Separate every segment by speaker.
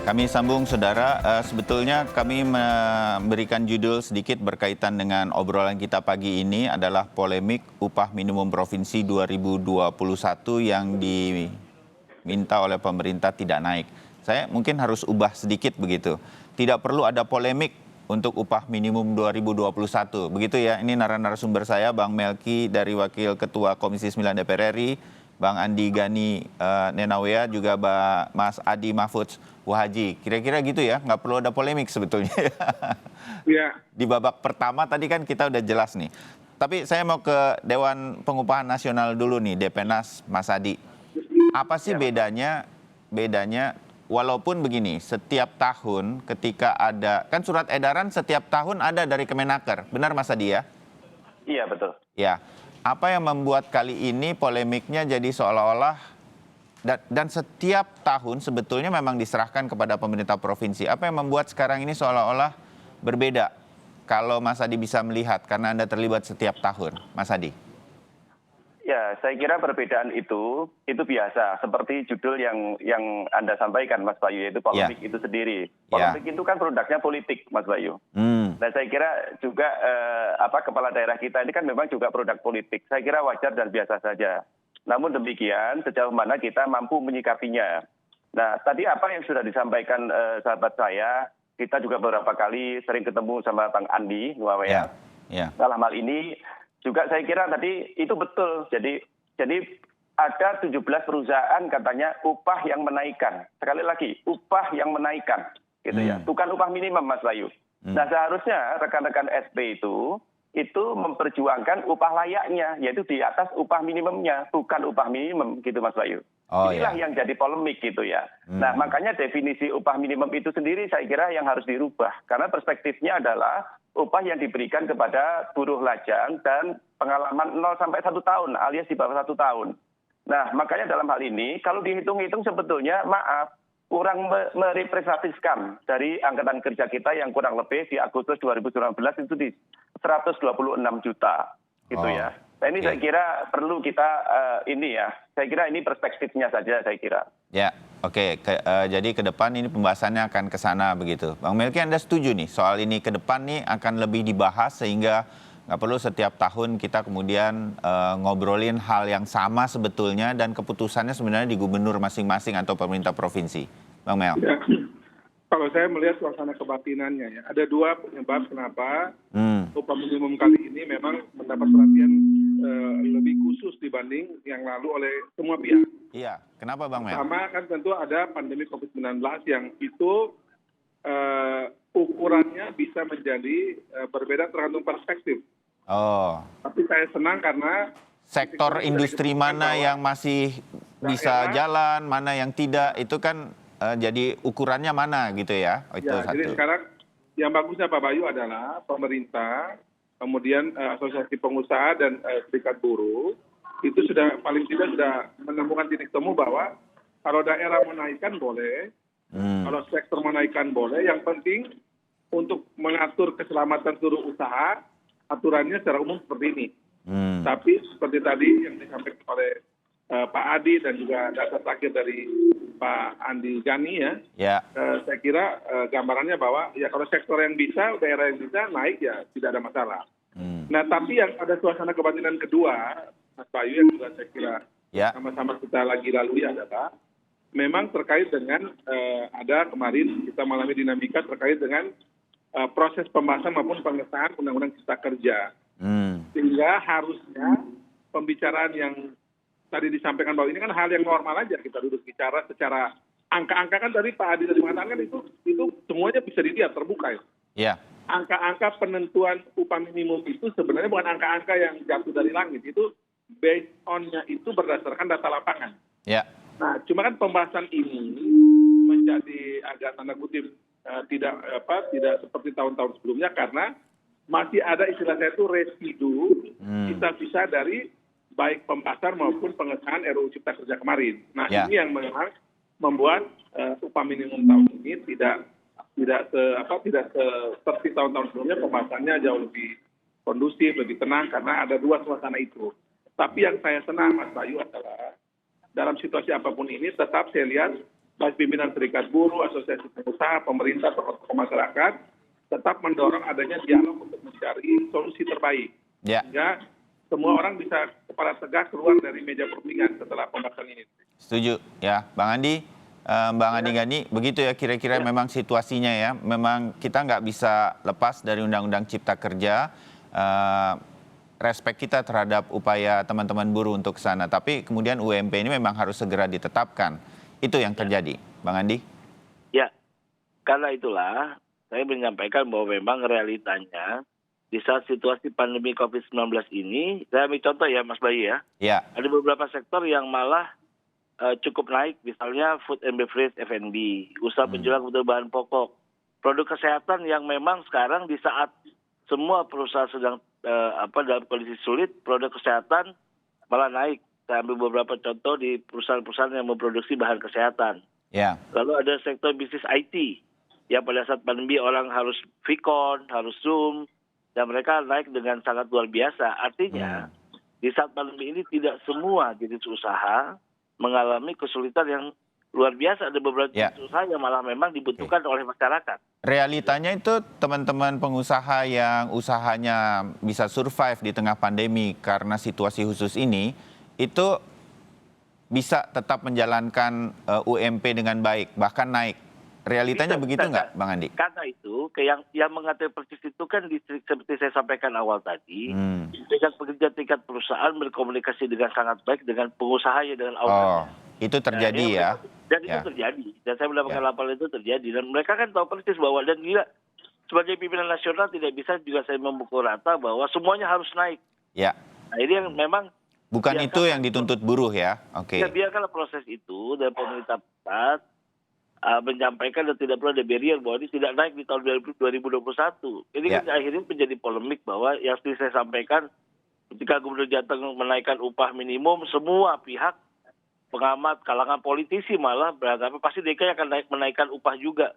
Speaker 1: Kami sambung, saudara. Sebetulnya kami memberikan judul sedikit berkaitan dengan obrolan kita pagi ini adalah polemik upah minimum provinsi 2021 yang diminta oleh pemerintah tidak naik. Saya mungkin harus ubah sedikit begitu. Tidak perlu ada polemik untuk upah minimum 2021. Begitu ya, ini narasumber saya, Bang Melki dari Wakil Ketua Komisi 9 DPR RI, Bang Andi Gani Nenawea, juga Mas Adi Mahfudz Wahaji. Kira-kira gitu ya, nggak perlu ada polemik sebetulnya.
Speaker 2: Ya.
Speaker 1: Di babak pertama tadi kan kita udah jelas nih. Tapi saya mau ke Dewan Pengupahan Nasional dulu nih, Depenas, Mas Adi. Apa sih bedanya walaupun begini, setiap tahun ketika ada, kan surat edaran setiap tahun ada dari Kemenaker, benar Mas Adi ya?
Speaker 3: Iya, betul.
Speaker 1: Ya, apa yang membuat kali ini polemiknya jadi seolah-olah dan setiap tahun sebetulnya memang diserahkan kepada pemerintah provinsi. Apa yang membuat sekarang ini seolah-olah berbeda? Kalau Mas Adi bisa melihat, karena Anda terlibat setiap tahun, Mas Adi.
Speaker 3: Ya, saya kira perbedaan itu biasa. Seperti judul yang Anda sampaikan, Mas Bayu, yaitu polemik itu sendiri. Polemik itu kan produknya politik, Mas Bayu. Nah, saya kira juga kepala daerah kita ini kan memang juga produk politik. Saya kira wajar dan biasa saja. Namun demikian, sejauh mana kita mampu menyikapinya. Nah, tadi apa yang sudah disampaikan sahabat saya, kita juga beberapa kali sering ketemu sama Bang Andi Nuawea. Dalam hal ini juga saya kira tadi itu betul. Jadi ada 17 perusahaan katanya upah yang menaikkan. Sekali lagi, upah yang menaikkan, gitu ya. Bukan upah minimum, Mas Bayu. Nah, seharusnya rekan-rekan SP itu memperjuangkan upah layaknya, yaitu di atas upah minimumnya, bukan upah minimum, gitu Mas Bayu. Inilah yang jadi polemik gitu ya. Nah, makanya definisi upah minimum itu sendiri saya kira yang harus dirubah. Karena perspektifnya adalah upah yang diberikan kepada buruh lajang dan pengalaman 0 sampai 1 tahun, alias di bawah 1 tahun. Nah, makanya dalam hal ini, kalau dihitung-hitung sebetulnya, maaf, kurang merepresentatifkan dari angkatan kerja kita yang kurang lebih di Agustus 2019 itu di 126 juta, gitu ya. Nah, ini saya kira perlu kita saya kira ini perspektifnya saja saya kira.
Speaker 1: Ya, oke. Jadi ke depan ini pembahasannya akan ke sana begitu. Bang Melki, Anda setuju nih soal ini ke depan nih akan lebih dibahas sehingga nggak perlu setiap tahun kita kemudian ngobrolin hal yang sama sebetulnya dan keputusannya sebenarnya di gubernur masing-masing atau pemerintah provinsi. Bang Mel.
Speaker 2: Ya. Kalau saya melihat suasana kebatinannya ya, ada 2 penyebab kenapa upah minimum kali ini memang mendapat perhatian lebih khusus dibanding yang lalu oleh semua pihak.
Speaker 1: Iya, kenapa Bang Mel?
Speaker 2: Pertama kan tentu ada pandemi COVID-19 yang itu ukurannya bisa menjadi berbeda tergantung perspektif. Tapi saya senang karena
Speaker 1: sektor industri mana yang masih bisa jalan, mana yang tidak, itu kan jadi ukurannya mana gitu ya. Itu
Speaker 2: ya,
Speaker 1: satu.
Speaker 2: Jadi sekarang yang bagusnya Pak Bayu adalah pemerintah, kemudian asosiasi pengusaha dan serikat buruh, itu sudah paling tidak sudah menemukan titik temu bahwa kalau daerah menaikkan boleh, kalau sektor menaikkan boleh, yang penting untuk mengatur keselamatan seluruh usaha, aturannya secara umum seperti ini. Tapi seperti tadi yang disampaikan oleh Pak Adi dan juga data terakhir dari Pak Andi Gani saya kira gambarannya bahwa ya kalau sektor yang bisa, daerah yang bisa naik ya tidak ada masalah. Nah, tapi yang ada suasana kebatinan kedua, Mas Bayu, yang juga saya kira sama-sama kita lagi lalui adalah memang terkait dengan ada kemarin kita mengalami dinamika terkait dengan proses pembahasan maupun pengesahan Undang-Undang Cipta Kerja. Sehingga harusnya pembicaraan yang tadi disampaikan bahwa ini kan hal yang normal aja kita duduk bicara secara angka-angka kan dari Pak Adi tadi mengatakan kan itu semuanya bisa dilihat terbuka ya. Angka-angka penentuan upah minimum itu sebenarnya bukan angka-angka yang jatuh dari langit, itu based on-nya itu berdasarkan data lapangan. Nah, cuma kan pembahasan ini menjadi agak tanda kutip tidak seperti tahun-tahun sebelumnya karena masih ada istilah saya itu residu sisa-sisa dari baik pembahasan maupun pengesahan RUU Cipta Kerja kemarin. Nah, ini yang memang membuat upah minimum tahun ini tidak seperti tahun-tahun sebelumnya, pembahasannya jauh lebih kondusif, lebih tenang karena ada 2 suasana itu. Tapi yang saya senang Mas Bayu adalah dalam situasi apapun ini tetap saya lihat baik pimpinan serikat buruh, asosiasi pengusaha, pemerintah, tokoh-tokoh masyarakat, tetap mendorong adanya dialog untuk mencari solusi terbaik.
Speaker 1: Ya.
Speaker 2: Sehingga semua orang bisa kepala tegak keluar dari meja perundingan setelah pembahasan ini.
Speaker 1: Setuju ya, Bang Andi. Bang Andi Gani, begitu ya kira-kira memang situasinya ya. Memang kita nggak bisa lepas dari Undang-Undang Cipta Kerja. Respek kita terhadap upaya teman-teman buruh untuk ke sana. Tapi kemudian UMP ini memang harus segera ditetapkan. Itu yang terjadi, Bang Andi.
Speaker 4: Ya, karena itulah saya menyampaikan bahwa memang realitanya di saat situasi pandemi COVID-19 ini, saya ambil contoh ya Mas Bayu ya.
Speaker 1: Ya.
Speaker 4: Ada beberapa sektor yang malah cukup naik, misalnya food and beverage F&B, usaha penjualan kebutuhan bahan pokok, produk kesehatan yang memang sekarang di saat semua perusahaan sedang dalam kondisi sulit, produk kesehatan malah naik. Saya ambil beberapa contoh di perusahaan-perusahaan yang memproduksi bahan kesehatan.
Speaker 1: Ya.
Speaker 4: Lalu ada sektor bisnis IT, ya pada saat pandemi orang harus Vicon, harus Zoom, dan mereka naik dengan sangat luar biasa. Artinya, di saat pandemi ini tidak semua jenis usaha mengalami kesulitan yang luar biasa. Ada beberapa jenis usaha yang malah memang dibutuhkan oleh masyarakat.
Speaker 1: Realitanya itu teman-teman pengusaha yang usahanya bisa survive di tengah pandemi karena situasi khusus ini, itu bisa tetap menjalankan UMP dengan baik, bahkan naik. Realitanya begitu nggak, Bang Andi?
Speaker 4: Karena itu, yang mengatur persis itu kan seperti saya sampaikan awal tadi, tingkat pekerja, tingkat perusahaan berkomunikasi dengan sangat baik dengan pengusahanya, dengan ownernya.
Speaker 1: Itu terjadi ya?
Speaker 4: Dan itu terjadi. Dan saya mendapatkan laporan itu terjadi. Dan mereka kan tahu persis bahwa, dan gila, sebagai pimpinan nasional tidak bisa juga saya memukul rata bahwa semuanya harus naik.
Speaker 1: Ya.
Speaker 4: Nah ini yang memang...
Speaker 1: Bukan itu yang dituntut buruh ya? Oke.
Speaker 4: Ya biarkanlah proses itu dan pemerintah pusat menyampaikan dan tidak perlu ada barrier bahwa ini tidak naik di tahun 2021. Ini kan akhirnya menjadi polemik bahwa yang saya sampaikan ketika Gubernur Jateng menaikkan upah minimum, semua pihak pengamat, kalangan politisi malah beranggapan pasti DKI akan menaikkan upah juga.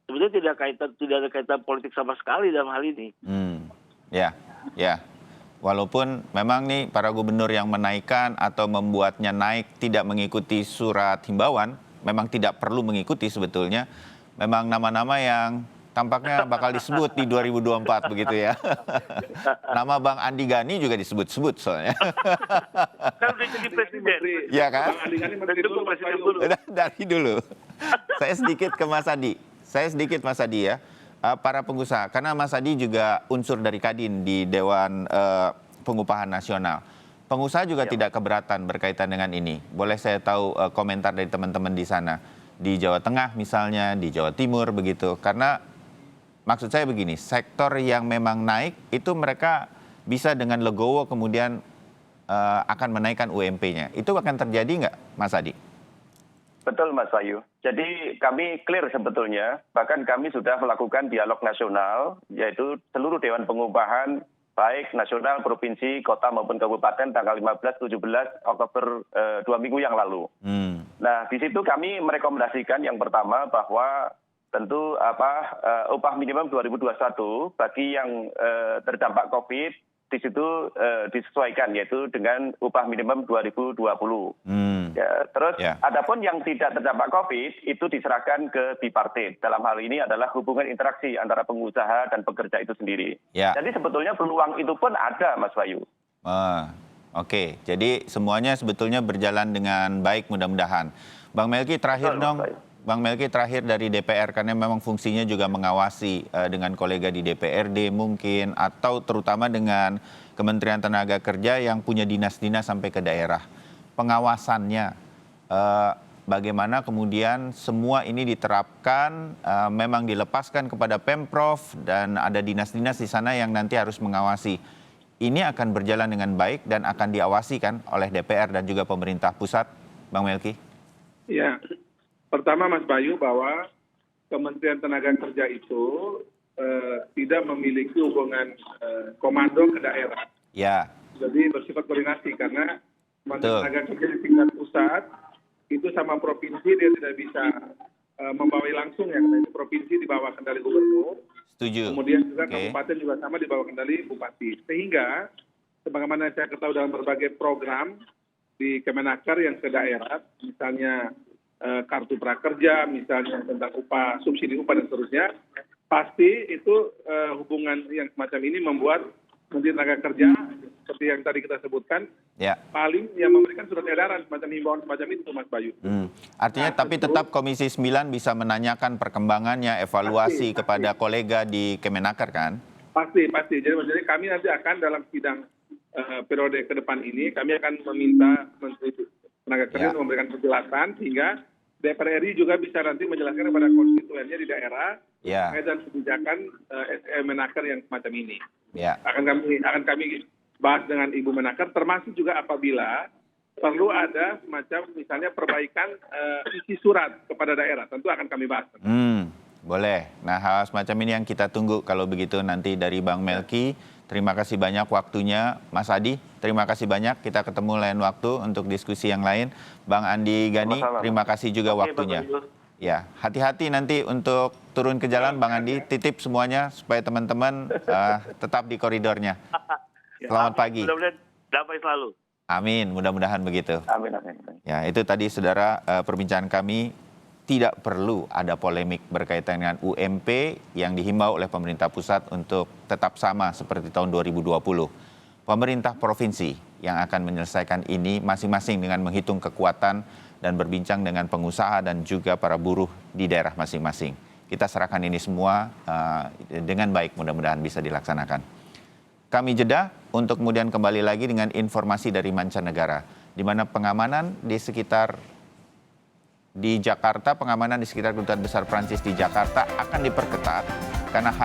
Speaker 4: Sebenarnya tidak ada kaitan politik sama sekali dalam hal ini.
Speaker 1: Ya. Walaupun memang nih para gubernur yang menaikkan atau membuatnya naik tidak mengikuti surat himbauan, memang tidak perlu mengikuti sebetulnya. Memang nama-nama yang tampaknya bakal disebut di 2024 begitu ya. Nama Bang Andi Gani juga disebut-sebut soalnya.
Speaker 4: Kan udah jadi presiden.
Speaker 1: Iya kan?
Speaker 2: Bang Andi Gani menteri dulu, Mas Bayu.
Speaker 1: Dari dulu. Saya sedikit ke Mas Adi ya. Para pengusaha, karena Mas Adi juga unsur dari Kadin di Dewan Pengupahan Nasional. Pengusaha juga tidak keberatan berkaitan dengan ini. Boleh saya tahu komentar dari teman-teman di sana, di Jawa Tengah misalnya, di Jawa Timur begitu. Karena maksud saya begini, sektor yang memang naik itu mereka bisa dengan legowo kemudian akan menaikkan UMP-nya. Itu akan terjadi nggak, Mas Adi?
Speaker 3: Betul Mas Bayu. Jadi kami clear sebetulnya, bahkan kami sudah melakukan dialog nasional, yaitu seluruh Dewan Pengupahan, baik nasional, provinsi, kota maupun kabupaten tanggal 15-17 Oktober 2 minggu yang lalu. Nah di situ kami merekomendasikan yang pertama bahwa tentu upah minimum 2021 bagi yang terdampak COVID di situ disesuaikan yaitu dengan upah minimum 2020. Ya, terus adapun yang tidak terdampak COVID itu diserahkan ke bipartit. Dalam hal ini adalah hubungan interaksi antara pengusaha dan pekerja itu sendiri. Jadi sebetulnya peluang itu pun ada, Mas Bayu.
Speaker 1: Oke, jadi semuanya sebetulnya berjalan dengan baik mudah-mudahan. Bang Melki terakhir dong. Bang Melki terakhir dari DPR, karena memang fungsinya juga mengawasi dengan kolega di DPRD mungkin, atau terutama dengan Kementerian Tenaga Kerja yang punya dinas-dinas sampai ke daerah. Pengawasannya, bagaimana kemudian semua ini diterapkan, memang dilepaskan kepada Pemprov dan ada dinas-dinas di sana yang nanti harus mengawasi. Ini akan berjalan dengan baik dan akan diawasi kan oleh DPR dan juga pemerintah pusat, Bang Melki?
Speaker 2: Ya. Pertama Mas Bayu bahwa Kementerian Tenaga Kerja itu tidak memiliki hubungan komando ke daerah.
Speaker 1: Ya.
Speaker 2: Jadi bersifat koordinasi karena Kementerian Tenaga Kerja di tingkat pusat itu sama provinsi dia tidak bisa membawahi langsung ya, karena itu provinsi di bawah kendali gubernur.
Speaker 1: Setuju.
Speaker 2: Kemudian juga kabupaten juga sama di bawah kendali bupati. Sehingga sebagaimana saya ketahui dalam berbagai program di Kemenaker yang ke daerah, misalnya kartu prakerja, misalnya tentang upah, subsidi upah dan seterusnya, pasti itu hubungan yang semacam ini membuat Menteri Tenaga Kerja seperti yang tadi kita sebutkan, paling yang memberikan surat edaran semacam himbauan semacam itu, Mas Bayu.
Speaker 1: Artinya tapi tetap Komisi 9 bisa menanyakan perkembangannya, evaluasi kepada kolega di Kemenaker kan?
Speaker 2: Pasti. Jadi kami nanti akan dalam sidang periode ke depan ini, kami akan meminta Menteri Tenaga Kerja untuk memberikan penjelasan sehingga DPR RI juga bisa nanti menjelaskan kepada konstituennya di daerah dan kebijakan Menaker yang semacam ini. Akan kami bahas dengan Ibu Menaker, termasuk juga apabila perlu ada semacam misalnya perbaikan isi surat kepada daerah, tentu akan kami bahas.
Speaker 1: Boleh. Nah, hal semacam ini yang kita tunggu kalau begitu nanti dari Bang Melki. Terima kasih banyak waktunya, Mas Adi. Terima kasih banyak. Kita ketemu lain waktu untuk diskusi yang lain. Bang Andi Gani, terima kasih juga waktunya. Ya, hati-hati nanti untuk turun ke jalan, Bang Andi. Titip semuanya supaya teman-teman tetap di koridornya. Selamat pagi.
Speaker 4: Mudah-mudahan damai selalu.
Speaker 1: Amin, mudah-mudahan begitu.
Speaker 3: Amin.
Speaker 1: Ya, itu tadi saudara perbincangan kami. Tidak perlu ada polemik berkaitan dengan UMP yang dihimbau oleh pemerintah pusat untuk tetap sama seperti tahun 2020. Pemerintah provinsi yang akan menyelesaikan ini masing-masing dengan menghitung kekuatan dan berbincang dengan pengusaha dan juga para buruh di daerah masing-masing. Kita serahkan ini semua dengan baik, mudah-mudahan bisa dilaksanakan. Kami jeda untuk kemudian kembali lagi dengan informasi dari mancanegara, di mana pengamanan di Jakarta, pengamanan di sekitar Kedutaan Besar Prancis di Jakarta akan diperketat karena hari